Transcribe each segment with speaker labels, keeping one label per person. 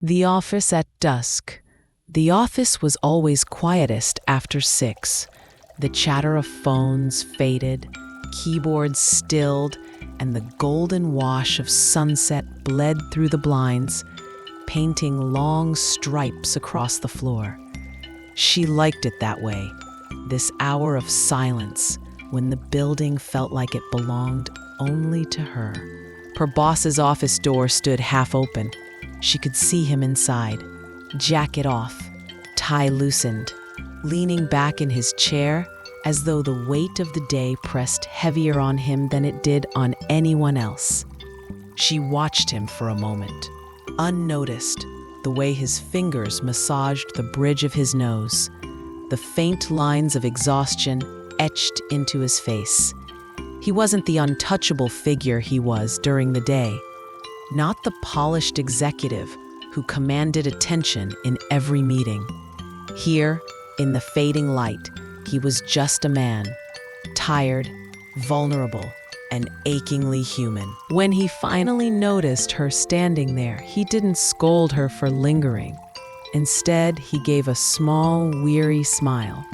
Speaker 1: The office at dusk. The office was always quietest after 6. The chatter of phones faded, keyboards stilled, and the golden wash of sunset bled through the blinds, painting long stripes across the floor. She liked it that way, this hour of silence when the building felt like it belonged only to her. Her boss's office door stood half open. She could see him inside, jacket off, tie loosened, leaning back in his chair as though the weight of the day pressed heavier on him than it did on anyone else. She watched him for a moment, unnoticed, the way his fingers massaged the bridge of his nose, the faint lines of exhaustion etched into his face. He wasn't the untouchable figure he was during the day, not the polished executive who commanded attention in every meeting. Here, in the fading light, he was just a man, tired, vulnerable, and achingly human. When he finally noticed her standing there, he didn't scold her for lingering. Instead, he gave a small, weary smile.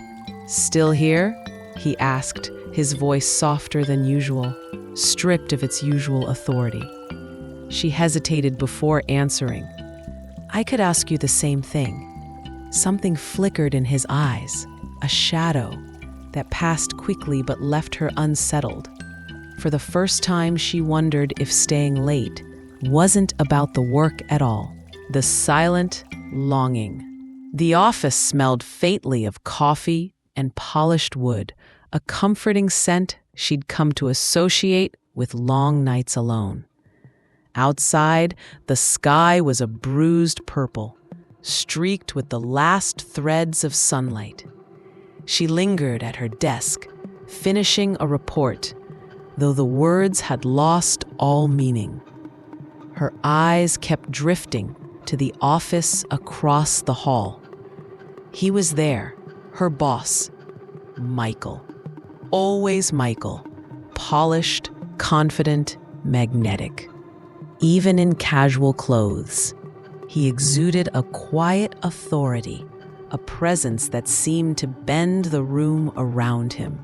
Speaker 1: "Still here?" he asked, his voice softer than usual, stripped of its usual authority. She hesitated before answering. "I could ask you the same thing." Something flickered in his eyes, a shadow that passed quickly but left her unsettled. For the first time, she wondered if staying late wasn't about the work at all. The silent longing. The office smelled faintly of coffee and polished wood, a comforting scent she'd come to associate with long nights alone. Outside, the sky was a bruised purple, streaked with the last threads of sunlight. She lingered at her desk, finishing a report, though the words had lost all meaning. Her eyes kept drifting to the office across the hall. He was there, her boss, Michael. Always Michael, polished, confident, magnetic. Even in casual clothes, he exuded a quiet authority, a presence that seemed to bend the room around him.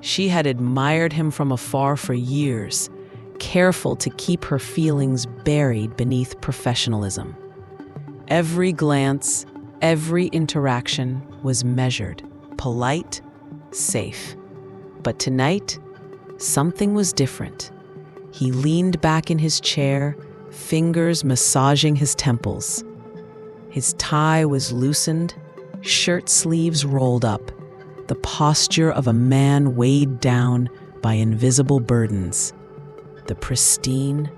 Speaker 1: She had admired him from afar for years, careful to keep her feelings buried beneath professionalism. Every glance, every interaction was measured, polite, safe. But tonight, something was different. He leaned back in his chair, fingers massaging his temples. His tie was loosened, shirt sleeves rolled up, the posture of a man weighed down by invisible burdens. The pristine,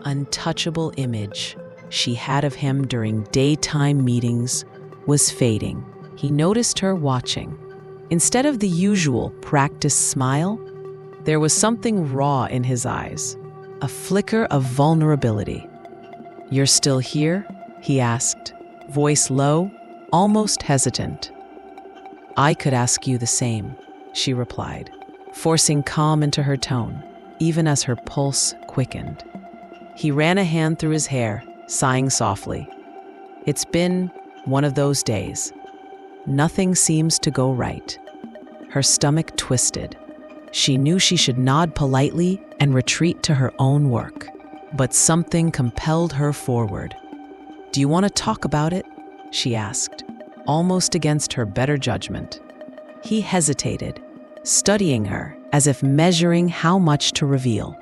Speaker 1: untouchable image she had of him during daytime meetings was fading. He noticed her watching. Instead of the usual practiced smile, there was something raw in his eyes, a flicker of vulnerability. "You're still here?" he asked, voice low, almost hesitant. "I could ask you the same," she replied, forcing calm into her tone, even as her pulse quickened. He ran a hand through his hair, sighing softly. "It's been one of those days. Nothing seems to go right." Her stomach twisted. She knew she should nod politely and retreat to her own work, but something compelled her forward. "Do you want to talk about it?" she asked, almost against her better judgment. He hesitated, studying her as if measuring how much to reveal.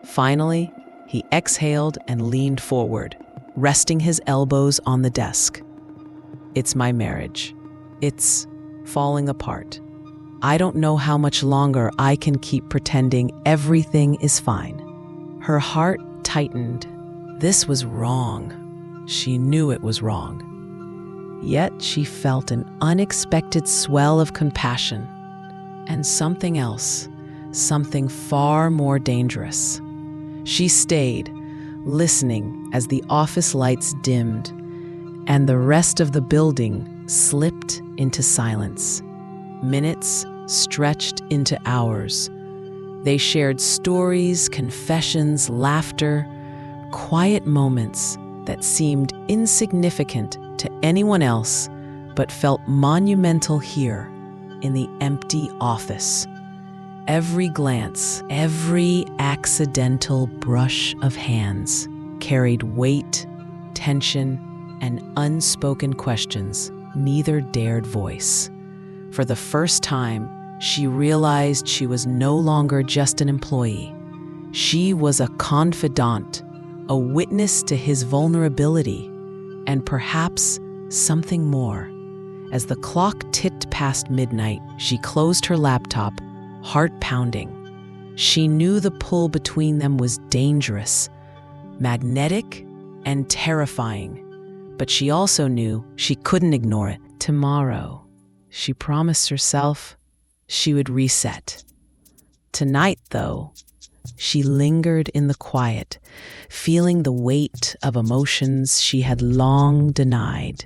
Speaker 1: Finally, he exhaled and leaned forward, resting his elbows on the desk. "It's my marriage. It's falling apart. I don't know how much longer I can keep pretending everything is fine." Her heart tightened. This was wrong. She knew it was wrong. Yet she felt an unexpected swell of compassion and something else, something far more dangerous. She stayed, listening as the office lights dimmed and the rest of the building slipped into silence. Minutes stretched into hours. They shared stories, confessions, laughter, quiet moments that seemed insignificant to anyone else but felt monumental here in the empty office. Every glance, every accidental brush of hands carried weight, tension, and unspoken questions neither dared voice. For the first time, she realized she was no longer just an employee. She was a confidant, a witness to his vulnerability, and perhaps something more. As the clock ticked past midnight, she closed her laptop, heart pounding. She knew the pull between them was dangerous, magnetic, and terrifying. But she also knew she couldn't ignore it. Tomorrow, she promised herself, she would reset. Tonight, though, she lingered in the quiet, feeling the weight of emotions she had long denied.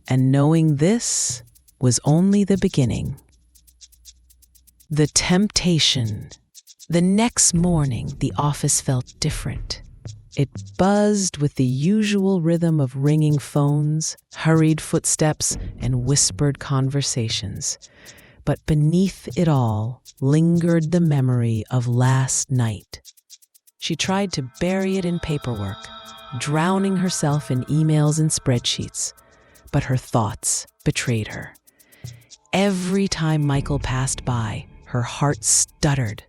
Speaker 1: And knowing this was only the beginning. The temptation. The next morning, the office felt different. It buzzed with the usual rhythm of ringing phones, hurried footsteps, and whispered conversations. But beneath it all lingered the memory of last night. She tried to bury it in paperwork, drowning herself in emails and spreadsheets. But her thoughts betrayed her. Every time Michael passed by, her heart stuttered.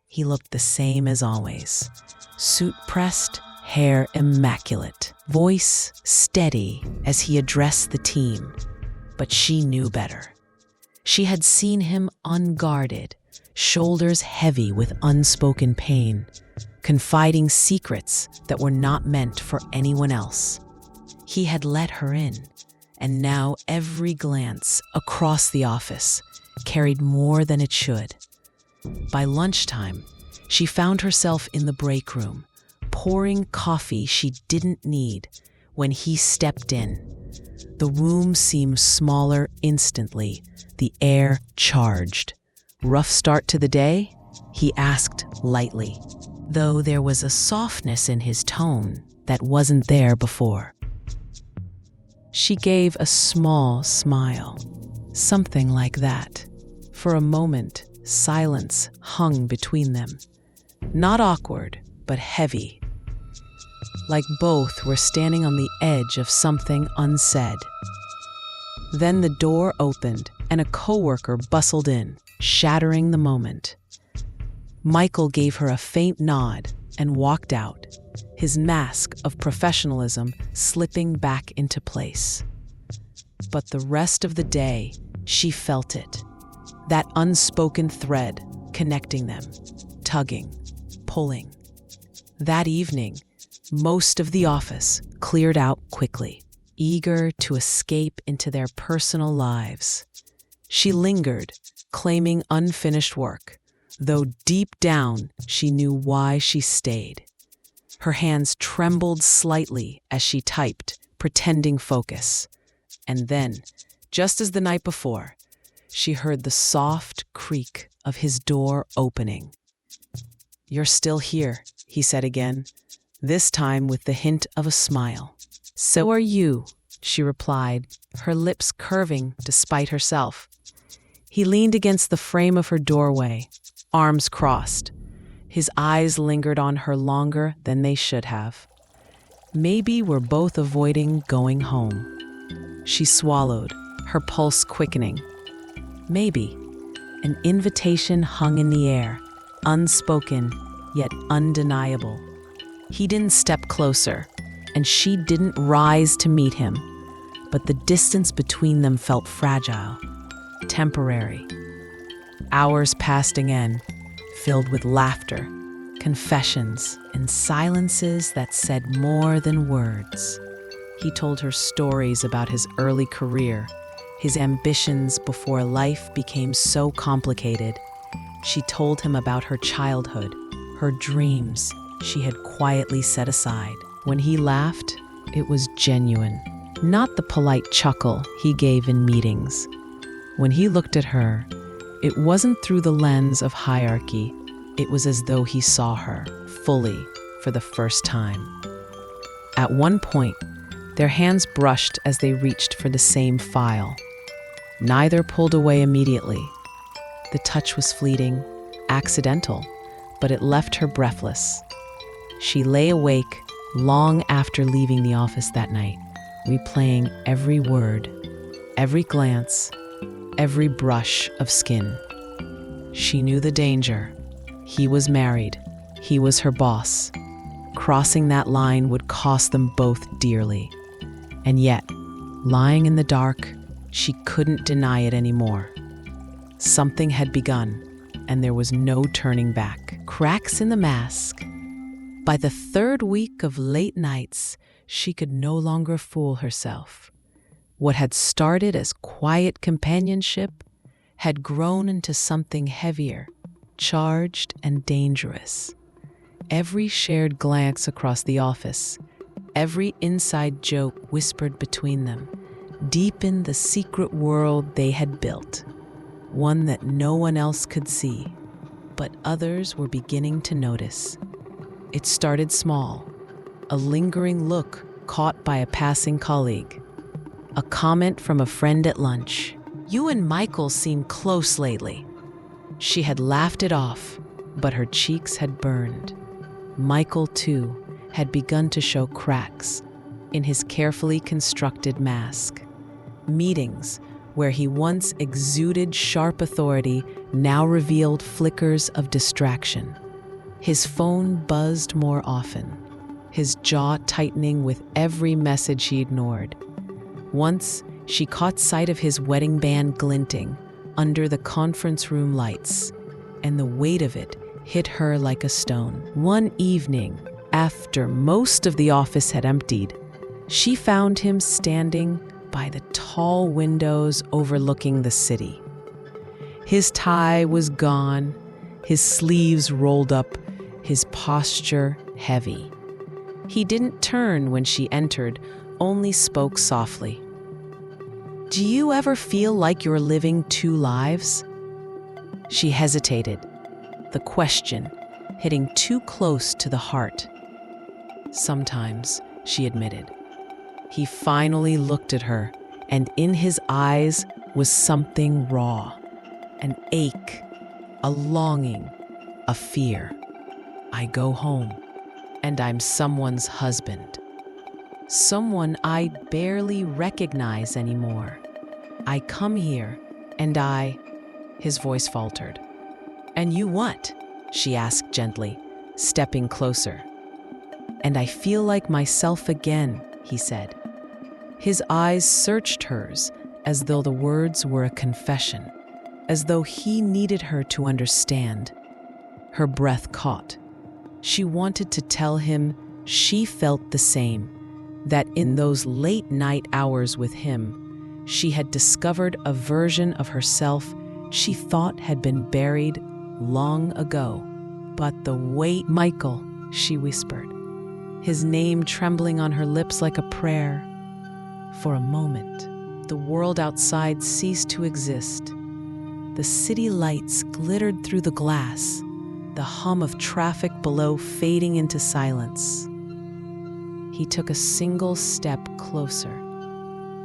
Speaker 1: He looked the same as always. Suit pressed, hair immaculate, voice steady as he addressed the team. But she knew better. She had seen him unguarded, shoulders heavy with unspoken pain, confiding secrets that were not meant for anyone else. He had let her in, and now every glance across the office carried more than it should. By lunchtime, she found herself in the break room, pouring coffee she didn't need when he stepped in. The room seemed smaller instantly, the air charged. "Rough start to the day?" he asked lightly, though there was a softness in his tone that wasn't there before. She gave a small smile, something like that. For a moment, silence hung between them. Not awkward, but heavy. Like both were standing on the edge of something unsaid. Then the door opened and a coworker bustled in, shattering the moment. Michael gave her a faint nod and walked out, his mask of professionalism slipping back into place. But the rest of the day, she felt it. That unspoken thread connecting them, tugging, pulling. That evening, most of the office cleared out quickly, eager to escape into their personal lives. She lingered, claiming unfinished work, though deep down she knew why she stayed. Her hands trembled slightly as she typed, pretending focus. And then, just as the night before, she heard the soft creak of his door opening. "You're still here," he said again, this time with the hint of a smile. "So are you," she replied, her lips curving despite herself. He leaned against the frame of her doorway, arms crossed. His eyes lingered on her longer than they should have. Maybe we're both avoiding going home. She swallowed, her pulse quickening. Maybe. An invitation hung in the air, unspoken yet undeniable. He didn't step closer, and she didn't rise to meet him, but the distance between them felt fragile, temporary. Hours passed again, filled with laughter, confessions, and silences that said more than words. He told her stories about his early career, his ambitions before life became so complicated. She told him about her childhood, her dreams she had quietly set aside. When he laughed, it was genuine, not the polite chuckle he gave in meetings. When he looked at her, it wasn't through the lens of hierarchy. It was as though he saw her fully for the first time. At one point, their hands brushed as they reached for the same file. Neither pulled away immediately. The touch was fleeting, accidental, but it left her breathless. She lay awake long after leaving the office that night, replaying every word, every glance, every brush of skin. She knew the danger. He was married. He was her boss. Crossing that line would cost them both dearly. And yet, lying in the dark, she couldn't deny it anymore. Something had begun, and there was no turning back. Cracks in the mask. By the third week of late nights, she could no longer fool herself. What had started as quiet companionship had grown into something heavier, charged and dangerous. Every shared glance across the office, every inside joke whispered between them, deepened the secret world they had built, one that no one else could see, but others were beginning to notice. It started small, a lingering look caught by a passing colleague, a comment from a friend at lunch. "You and Michael seem close lately." She had laughed it off, but her cheeks had burned. Michael, too, had begun to show cracks in his carefully constructed mask. Meetings where he once exuded sharp authority now revealed flickers of distraction. His phone buzzed more often, his jaw tightening with every message he ignored. Once, she caught sight of his wedding band glinting under the conference room lights, and the weight of it hit her like a stone. One evening, after most of the office had emptied, she found him standing by the tall windows overlooking the city. His tie was gone, his sleeves rolled up, his posture heavy. He didn't turn when she entered, only spoke softly. "Do you ever feel like you're living two lives?" She hesitated, the question hitting too close to the heart. "Sometimes," she admitted. He finally looked at her, and in his eyes was something raw, an ache, a longing, a fear. "I go home, and I'm someone's husband. Someone I barely recognize anymore. I come here, and His voice faltered. "And you what?" she asked gently, stepping closer. "And I feel like myself again," he said. His eyes searched hers as though the words were a confession, as though he needed her to understand. Her breath caught. She wanted to tell him she felt the same, that in those late night hours with him, she had discovered a version of herself she thought had been buried long ago. But the weight, "Michael," she whispered, his name trembling on her lips like a prayer. For a moment, the world outside ceased to exist. The city lights glittered through the glass, the hum of traffic below fading into silence. He took a single step closer,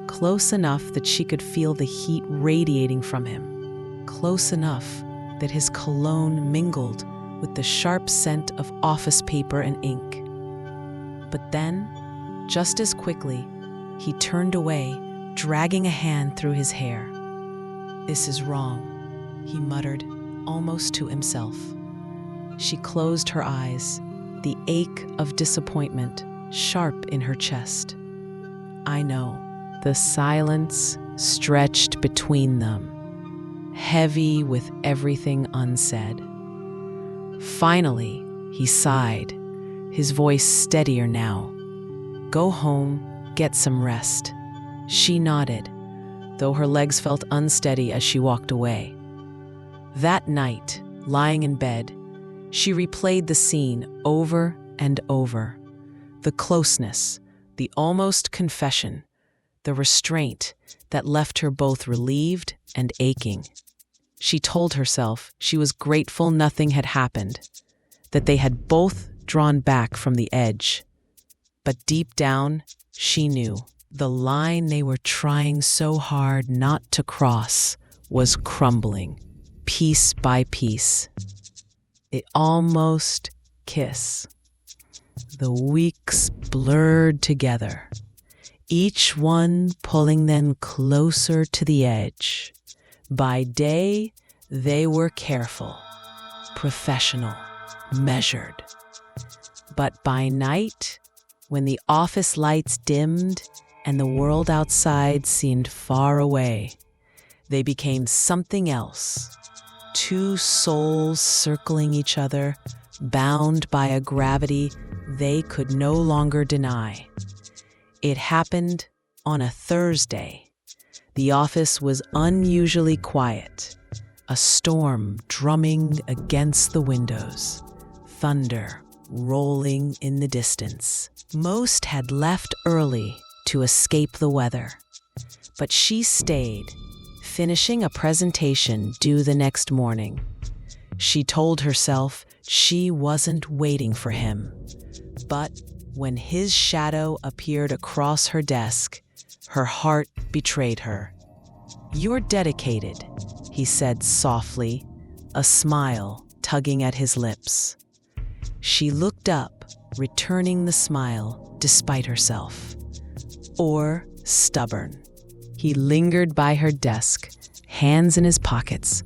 Speaker 1: close enough that she could feel the heat radiating from him, close enough that his cologne mingled with the sharp scent of office paper and ink. But then, just as quickly, he turned away, dragging a hand through his hair. "This is wrong," he muttered, almost to himself. She closed her eyes, the ache of disappointment sharp in her chest. "I know." The silence stretched between them, heavy with everything unsaid. Finally, he sighed, his voice steadier now. "Go home, get some rest." She nodded, though her legs felt unsteady as she walked away. That night, lying in bed, she replayed the scene over and over. The closeness, the almost confession, the restraint that left her both relieved and aching. She told herself she was grateful nothing had happened, that they had both drawn back from the edge. But deep down, she knew the line they were trying so hard not to cross was crumbling, piece by piece. The almost kiss. The weeks blurred together, each one pulling them closer to the edge. By day, they were careful, professional, measured. But by night, when the office lights dimmed and the world outside seemed far away, they became something else. Two souls circling each other, bound by a gravity they could no longer deny. It happened on a Thursday. The office was unusually quiet, a storm drumming against the windows, thunder rolling in the distance. Most had left early to escape the weather, but she stayed, finishing a presentation due the next morning. She told herself she wasn't waiting for him, but when his shadow appeared across her desk, her heart betrayed her. "You're dedicated," he said softly, a smile tugging at his lips. She looked up, returning the smile despite herself. "Or stubborn." He lingered by her desk, hands in his pockets,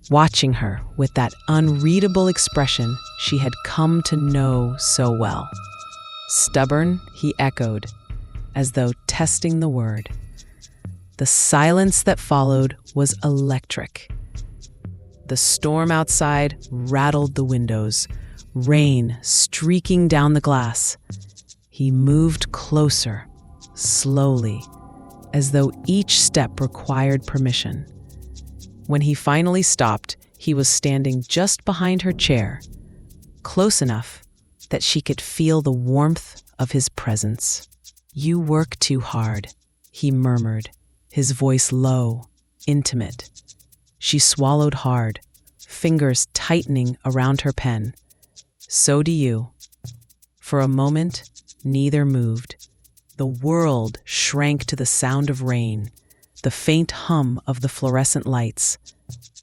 Speaker 1: watching her with that unreadable expression she had come to know so well. "Stubborn," he echoed, as though testing the word. The silence that followed was electric. The storm outside rattled the windows, rain streaking down the glass. He moved closer, slowly, as though each step required permission. When he finally stopped, he was standing just behind her chair, close enough that she could feel the warmth of his presence. "You work too hard," he murmured, his voice low, intimate. She swallowed hard, fingers tightening around her pen. "So do you." For a moment, neither moved. The world shrank to the sound of rain, the faint hum of the fluorescent lights,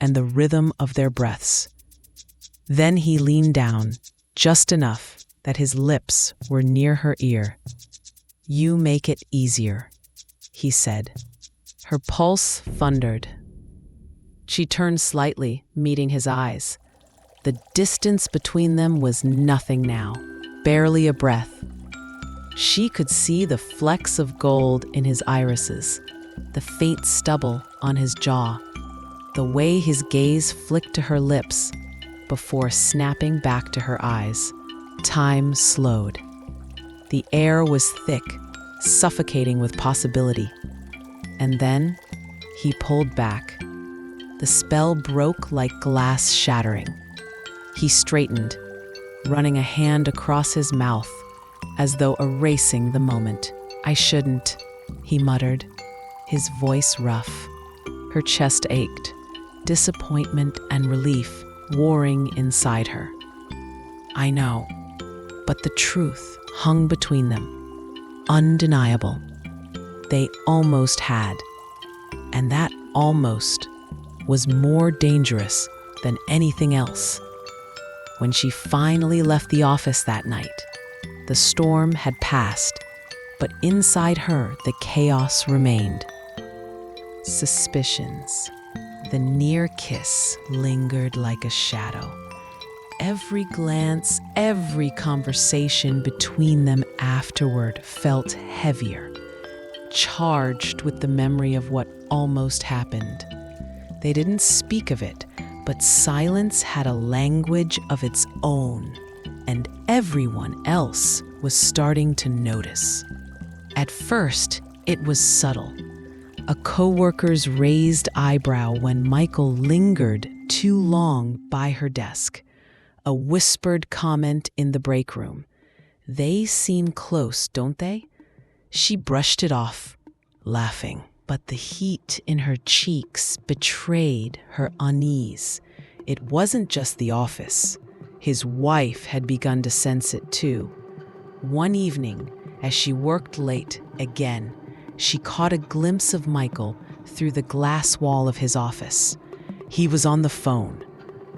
Speaker 1: and the rhythm of their breaths. Then he leaned down, just enough that his lips were near her ear. "You make it easier," he said. Her pulse thundered. She turned slightly, meeting his eyes. The distance between them was nothing now, barely a breath. She could see the flecks of gold in his irises, the faint stubble on his jaw, the way his gaze flicked to her lips before snapping back to her eyes. Time slowed. The air was thick, suffocating with possibility. And then he pulled back. The spell broke like glass shattering. He straightened, running a hand across his mouth, as though erasing the moment. "I shouldn't," he muttered, his voice rough. Her chest ached, disappointment and relief warring inside her. "I know," but the truth hung between them, undeniable. They almost had, and that almost was more dangerous than anything else. When she finally left the office that night, the storm had passed, but inside her the chaos remained. Suspicions. The near kiss lingered like a shadow. Every glance, every conversation between them afterward felt heavier, charged with the memory of what almost happened. They didn't speak of it, but silence had a language of its own, and everyone else was starting to notice. At first, it was subtle. A coworker's raised eyebrow when Michael lingered too long by her desk. A whispered comment in the break room. "They seem close, don't they?" She brushed it off, laughing, but the heat in her cheeks betrayed her unease. It wasn't just the office. His wife had begun to sense it too. One evening, As she worked late again, she caught a glimpse of Michael through the glass wall of his office. He was on the phone,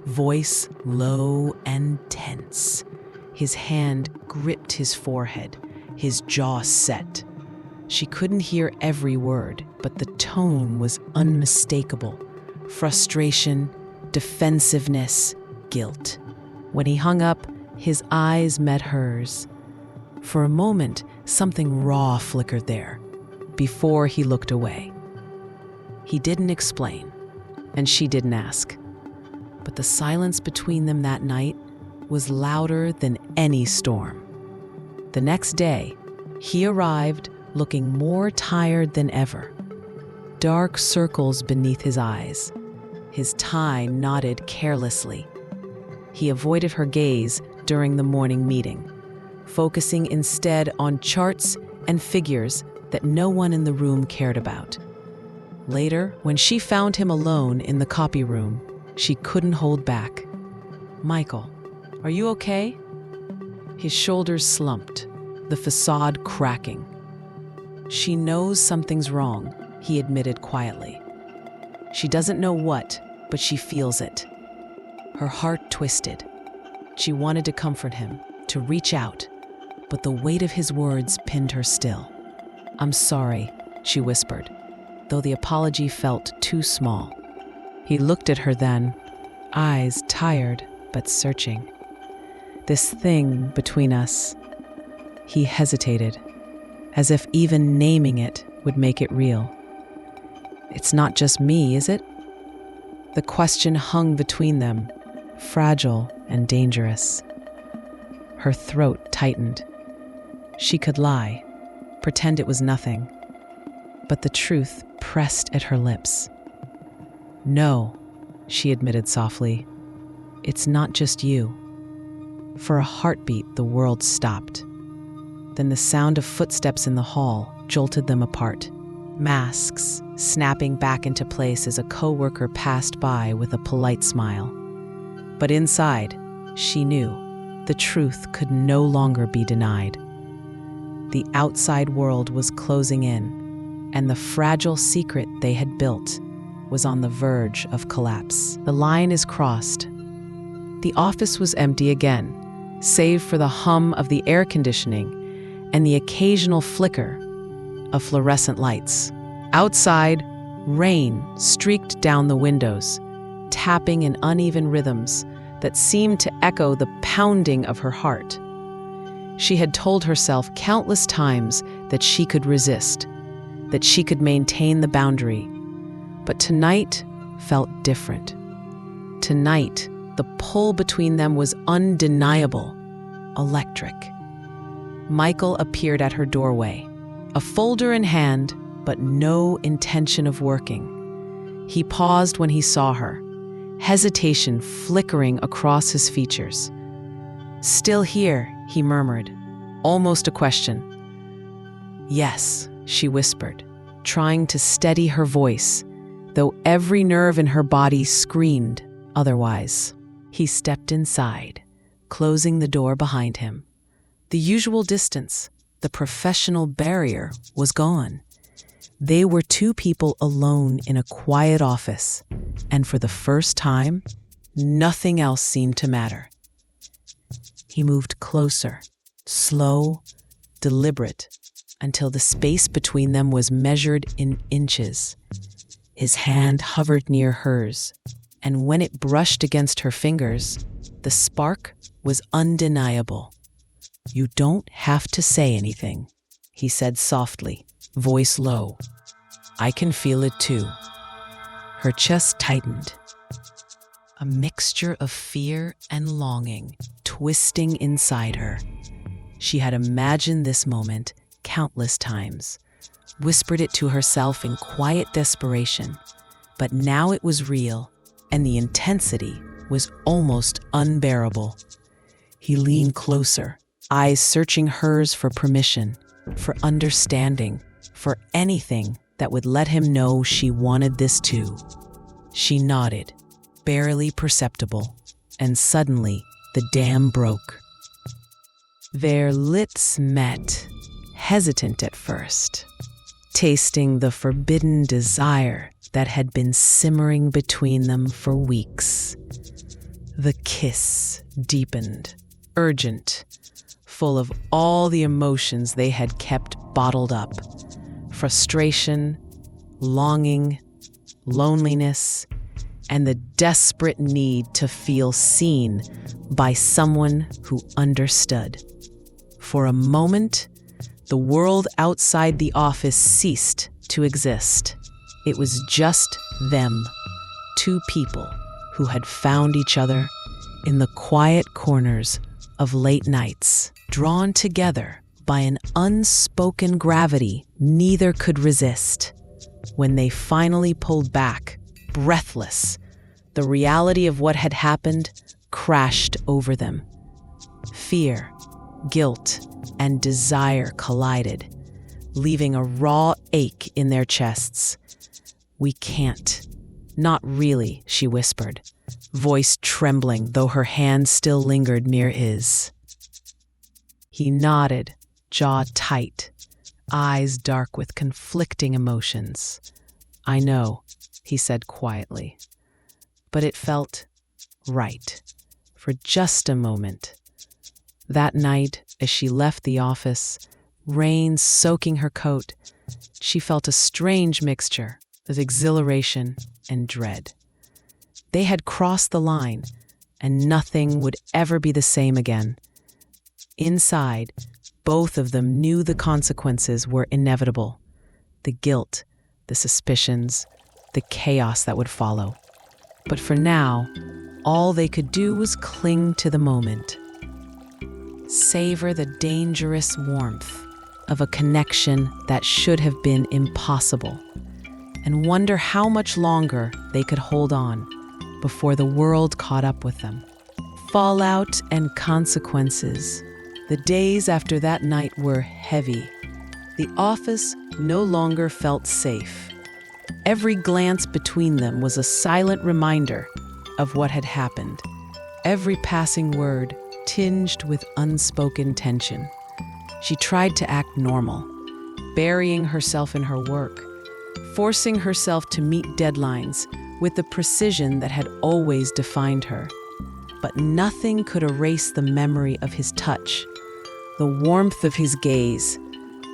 Speaker 1: voice low and tense. His hand gripped his forehead, his jaw set. She couldn't hear every word, but the tone was unmistakable. Frustration, defensiveness, guilt. When he hung up, his eyes met hers. For a moment, something raw flickered there, before he looked away. He didn't explain, and she didn't ask. But the silence between them that night was louder than any storm. The next day, he arrived looking more tired than ever. Dark circles beneath his eyes. His tie knotted carelessly. He avoided her gaze during the morning meeting, focusing instead on charts and figures that no one in the room cared about. Later, when she found him alone in the copy room, she couldn't hold back. "Michael, are you okay?" His shoulders slumped, the facade cracking. "She knows something's wrong," he admitted quietly. "She doesn't know what, but she feels it." Her heart twisted. She wanted to comfort him, to reach out, but the weight of his words pinned her still. "I'm sorry," she whispered, though the apology felt too small. He looked at her then, eyes tired but searching. "This thing between us," he hesitated, as if even naming it would make it real. "It's not just me, is it?" The question hung between them, fragile and dangerous. Her throat tightened. She could lie, pretend it was nothing, but the truth pressed at her lips. "No," she admitted softly, "it's not just you." For a heartbeat, the world stopped. Then the sound of footsteps in the hall jolted them apart, masks snapping back into place as a coworker passed by with a polite smile. But inside, she knew the truth could no longer be denied. The outside world was closing in, and the fragile secret they had built was on the verge of collapse. The line is crossed. The office was empty again, save for the hum of the air conditioning and the occasional flicker of fluorescent lights. Outside, rain streaked down the windows, tapping in uneven rhythms that seemed to echo the pounding of her heart. She had told herself countless times that she could resist, that she could maintain the boundary. But tonight felt different. Tonight, the pull between them was undeniable, electric. Michael appeared at her doorway, a folder in hand, but no intention of working. He paused when he saw her, hesitation flickering across his features. "Still here," he murmured, almost a question. "Yes," she whispered, trying to steady her voice, though every nerve in her body screamed otherwise. He stepped inside, closing the door behind him. The usual distance, the professional barrier, was gone. They were two people alone in a quiet office, and for the first time, nothing else seemed to matter. He moved closer, slow, deliberate, until the space between them was measured in inches. His hand hovered near hers, and when it brushed against her fingers, the spark was undeniable. "You don't have to say anything," he said softly, voice low. "I can feel it too." Her chest tightened. A mixture of fear and longing twisting inside her. She had imagined this moment countless times, whispered it to herself in quiet desperation, but now it was real, and the intensity was almost unbearable. He leaned closer, eyes searching hers for permission, for understanding, for anything that would let him know she wanted this too. She nodded, barely perceptible, and suddenly the dam broke. Their lips met, hesitant at first, tasting the forbidden desire that had been simmering between them for weeks. The kiss deepened, urgent, full of all the emotions they had kept bottled up: frustration, longing, loneliness, and the desperate need to feel seen by someone who understood. For a moment, the world outside the office ceased to exist. It was just them, two people who had found each other in the quiet corners of late nights, drawn together by an unspoken gravity neither could resist. When they finally pulled back, breathless, the reality of what had happened crashed over them. Fear, guilt, and desire collided, leaving a raw ache in their chests. "We can't." "Not really," she whispered, voice trembling though her hand still lingered near his. He nodded, jaw tight, eyes dark with conflicting emotions. "I know," he said quietly, but it felt right for just a moment. That night, as she left the office, rain soaking her coat, she felt a strange mixture of exhilaration and dread. They had crossed the line, and nothing would ever be the same again. Inside, both of them knew the consequences were inevitable: the guilt, the suspicions, the chaos that would follow. But for now, all they could do was cling to the moment, savor the dangerous warmth of a connection that should have been impossible, and wonder how much longer they could hold on before the world caught up with them. Fallout and consequences. The days after that night were heavy. The office no longer felt safe. Every glance between them was a silent reminder of what had happened. Every passing word tinged with unspoken tension. She tried to act normal, burying herself in her work, forcing herself to meet deadlines with the precision that had always defined her. But nothing could erase the memory of his touch, the warmth of his gaze,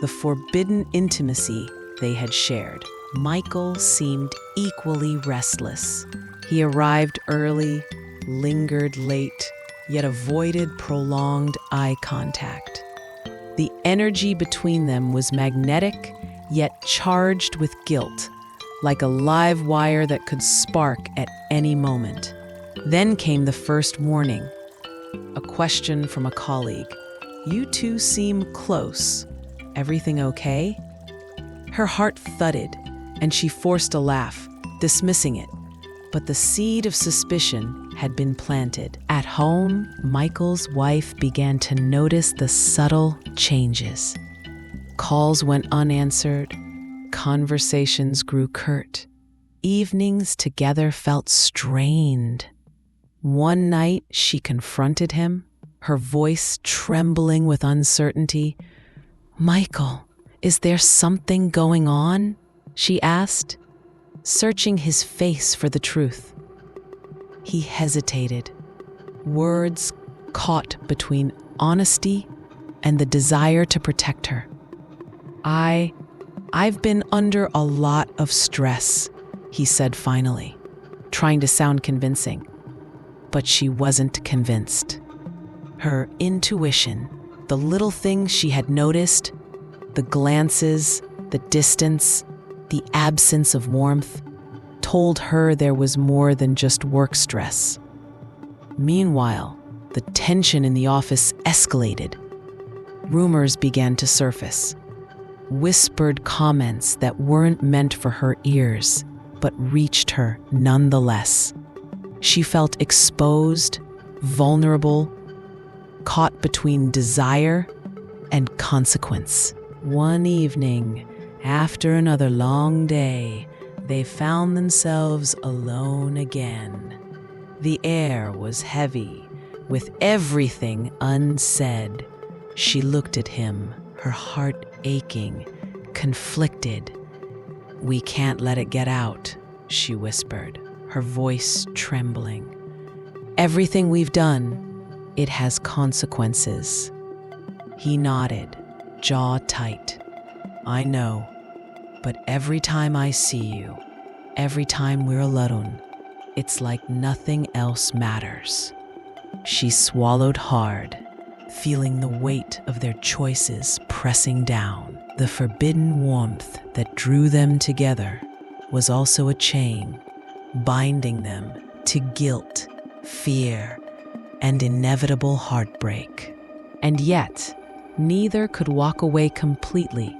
Speaker 1: the forbidden intimacy they had shared. Michael seemed equally restless. He arrived early, lingered late, yet avoided prolonged eye contact. The energy between them was magnetic, yet charged with guilt, like a live wire that could spark at any moment. Then came the first warning, a question from a colleague. "You two seem close. Everything okay?" Her heart thudded, and she forced a laugh, dismissing it. But the seed of suspicion had been planted. At home, Michael's wife began to notice the subtle changes. Calls went unanswered. Conversations grew curt. Evenings together felt strained. One night, she confronted him, her voice trembling with uncertainty. "Michael, is there something going on?" she asked, searching his face for the truth. He hesitated, words caught between honesty and the desire to protect her. I've been under a lot of stress," he said finally, trying to sound convincing. But she wasn't convinced. Her intuition, the little things she had noticed, the glances, the distance, the absence of warmth, told her there was more than just work stress. Meanwhile, the tension in the office escalated. Rumors began to surface, whispered comments that weren't meant for her ears, but reached her nonetheless. She felt exposed, vulnerable, caught between desire and consequence. One evening, after another long day, they found themselves alone again. The air was heavy, with everything unsaid. She looked at him, her heart aching, conflicted. "We can't let it get out," she whispered, her voice trembling. "Everything we've done, it has consequences." He nodded, jaw tight. "I know, but every time I see you, every time we're alone, it's like nothing else matters." She swallowed hard, feeling the weight of their choices pressing down. The forbidden warmth that drew them together was also a chain, binding them to guilt, fear, and inevitable heartbreak. And yet, neither could walk away completely.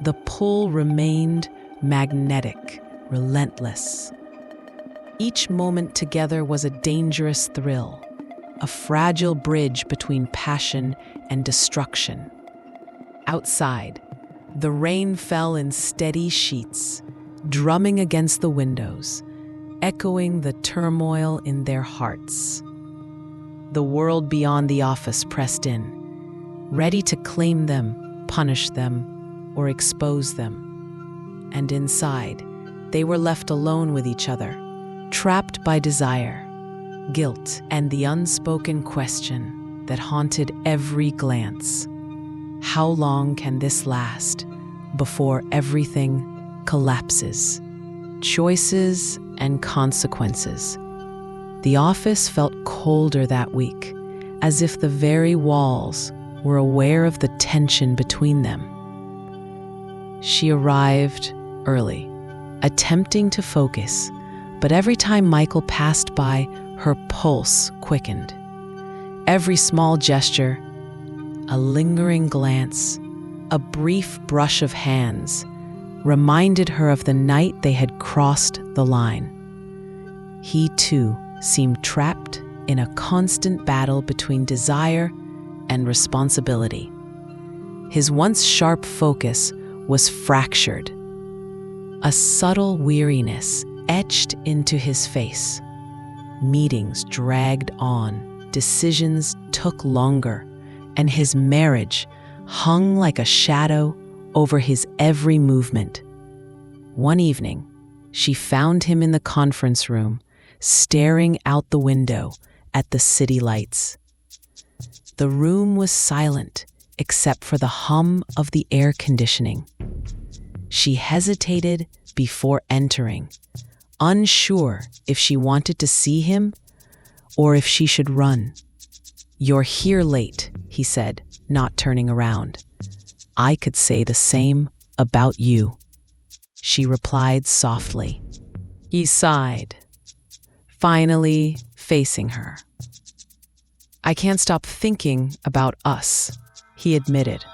Speaker 1: The pull remained magnetic, relentless. Each moment together was a dangerous thrill, a fragile bridge between passion and destruction. Outside, the rain fell in steady sheets, drumming against the windows, echoing the turmoil in their hearts. The world beyond the office pressed in, ready to claim them, punish them, or expose them. And inside, they were left alone with each other, trapped by desire, guilt, and the unspoken question that haunted every glance. How long can this last before everything collapses? Choices and consequences. The office felt colder that week, as if the very walls were aware of the tension between them. She arrived early, attempting to focus, but every time Michael passed by, her pulse quickened. Every small gesture, a lingering glance, a brief brush of hands, reminded her of the night they had crossed the line. He, too, seemed trapped in a constant battle between desire and responsibility. His once sharp focus was fractured. A subtle weariness etched into his face. Meetings dragged on, decisions took longer, and his marriage hung like a shadow over his every movement. One evening, she found him in the conference room, staring out the window at the city lights. The room was silent except for the hum of the air conditioning. She hesitated before entering, unsure if she wanted to see him or if she should run. "You're here late," he said, not turning around. "I could say the same about you," she replied softly. He sighed, finally facing her. "I can't stop thinking about us," he admitted,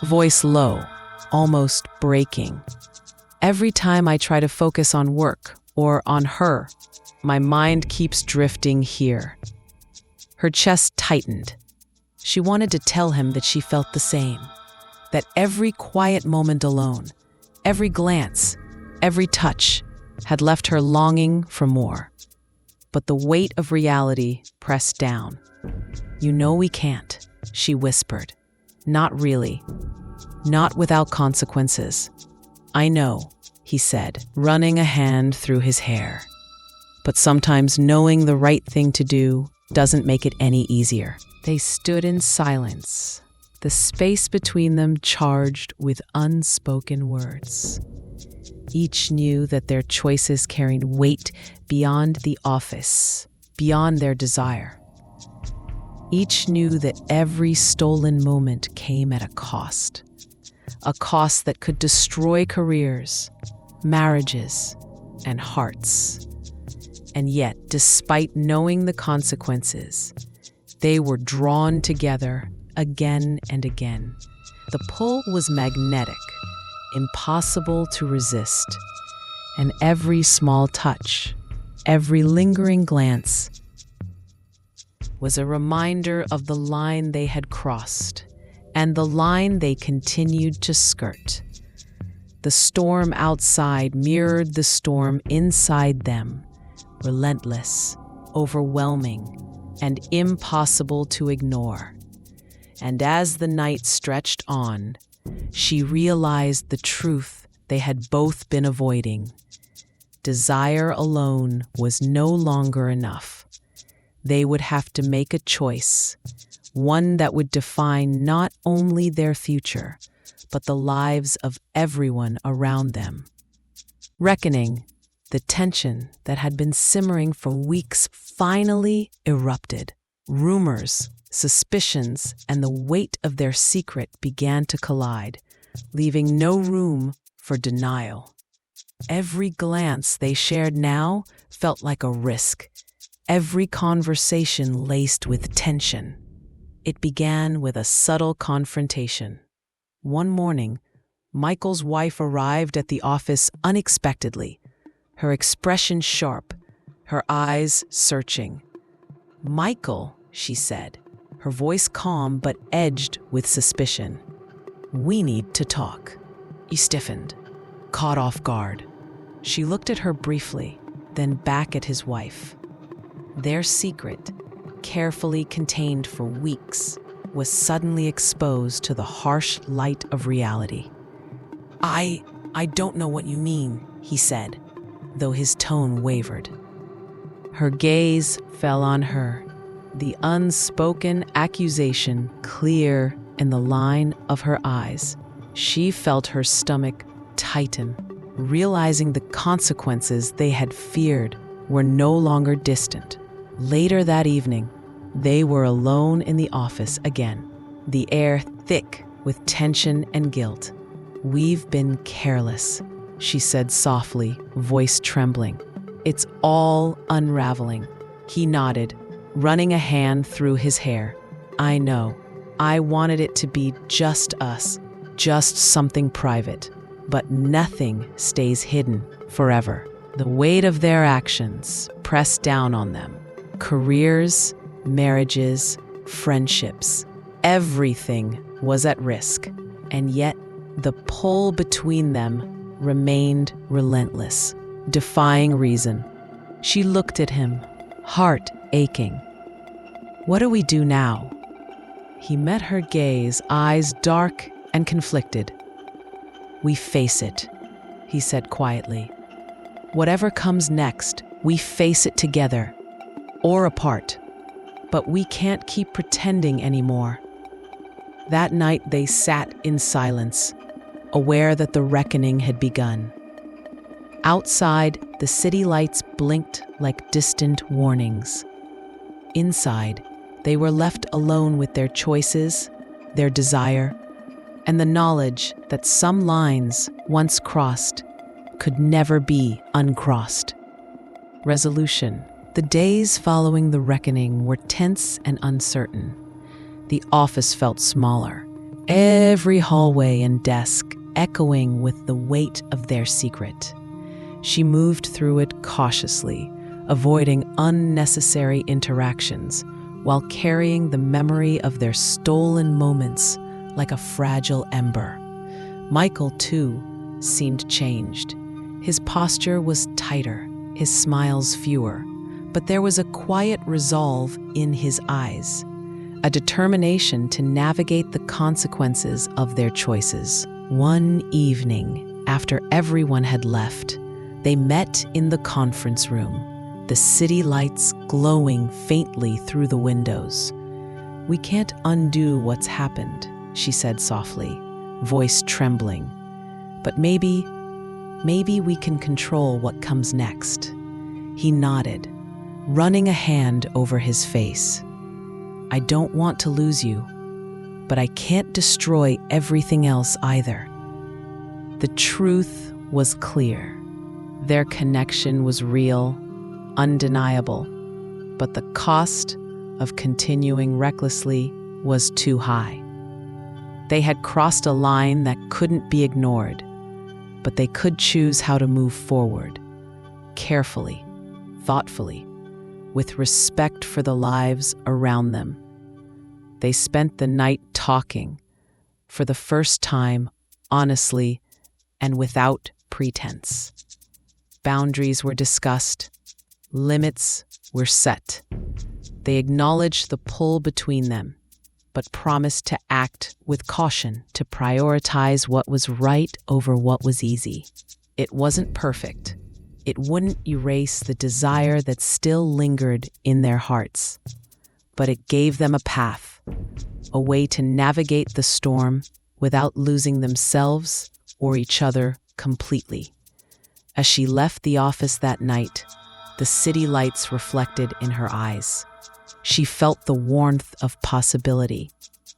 Speaker 1: voice low, almost breaking. "Every time I try to focus on work or on her, my mind keeps drifting here." Her chest tightened. She wanted to tell him that she felt the same, that every quiet moment alone, every glance, every touch had left her longing for more. But the weight of reality pressed down. "You know we can't," she whispered. "Not really. Not without consequences." "I know," he said, running a hand through his hair. "But sometimes knowing the right thing to do doesn't make it any easier." They stood in silence, the space between them charged with unspoken words. Each knew that their choices carried weight beyond the office, beyond their desire. Each knew that every stolen moment came at a cost that could destroy careers, marriages, and hearts. And yet, despite knowing the consequences, they were drawn together again and again. The pull was magnetic, impossible to resist, and every small touch, every lingering glance, was a reminder of the line they had crossed and the line they continued to skirt. The storm outside mirrored the storm inside them, relentless, overwhelming, and impossible to ignore. And as the night stretched on, she realized the truth they had both been avoiding. Desire alone was no longer enough. They would have to make a choice, one that would define not only their future, but the lives of everyone around them. Reckoning, the tension that had been simmering for weeks finally erupted. Rumors, suspicions, and the weight of their secret began to collide, leaving no room for denial. Every glance they shared now felt like a risk, every conversation laced with tension. It began with a subtle confrontation. One morning, Michael's wife arrived at the office unexpectedly, her expression sharp, her eyes searching. "Michael," she said, her voice calm but edged with suspicion. "We need to talk." He stiffened, caught off guard. She looked at her briefly, then back at his wife. Their secret, carefully contained for weeks, was suddenly exposed to the harsh light of reality. I don't know what you mean," he said, though his tone wavered. Her gaze fell on her, the unspoken accusation clear in the line of her eyes. She felt her stomach tighten, realizing the consequences they had feared were no longer distant. Later that evening, they were alone in the office again, the air thick with tension and guilt. "We've been careless," she said softly, voice trembling. "It's all unraveling." He nodded, running a hand through his hair. "I know. I wanted it to be just us, just something private. But nothing stays hidden forever." The weight of their actions pressed down on them. Careers, marriages, friendships, everything was at risk. And yet, the pull between them remained relentless, defying reason. She looked at him, heart aching. "What do we do now?" He met her gaze, eyes dark and conflicted. "We face it," he said quietly. "Whatever comes next, we face it together, or apart. But we can't keep pretending anymore." That night they sat in silence, aware that the reckoning had begun. Outside, the city lights blinked like distant warnings. Inside, they were left alone with their choices, their desire, and the knowledge that some lines, once crossed, could never be uncrossed. Resolution. The days following the reckoning were tense and uncertain. The office felt smaller, every hallway and desk echoing with the weight of their secret. She moved through it cautiously, avoiding unnecessary interactions, while carrying the memory of their stolen moments like a fragile ember. Michael, too, seemed changed. His posture was tighter, his smiles fewer, but there was a quiet resolve in his eyes, a determination to navigate the consequences of their choices. One evening, after everyone had left, they met in the conference room, the city lights glowing faintly through the windows. "We can't undo what's happened," she said softly, voice trembling. "But maybe we can control what comes next." He nodded, running a hand over his face. "I don't want to lose you, but I can't destroy everything else either." The truth was clear. Their connection was real, undeniable, but the cost of continuing recklessly was too high. They had crossed a line that couldn't be ignored, but they could choose how to move forward, carefully, thoughtfully, with respect for the lives around them. They spent the night talking, for the first time, honestly and without pretense. Boundaries were discussed, limits were set. They acknowledged the pull between them, but promised to act with caution, to prioritize what was right over what was easy. It wasn't perfect. It wouldn't erase the desire that still lingered in their hearts. But it gave them a path, a way to navigate the storm without losing themselves or each other completely. As she left the office that night, the city lights reflected in her eyes. She felt the warmth of possibility,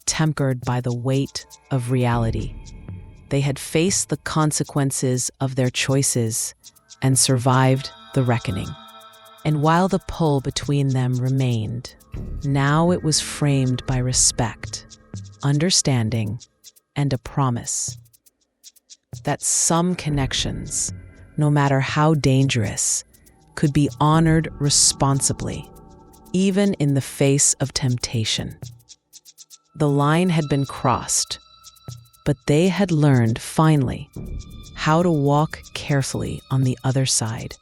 Speaker 1: tempered by the weight of reality. They had faced the consequences of their choices and survived the reckoning. And while the pull between them remained, now it was framed by respect, understanding, and a promise that some connections, no matter how dangerous, could be honored responsibly, even in the face of temptation. The line had been crossed, but they had learned, finally, how to walk carefully on the other side.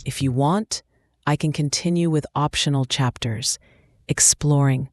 Speaker 1: If you want, I can continue with optional chapters, exploring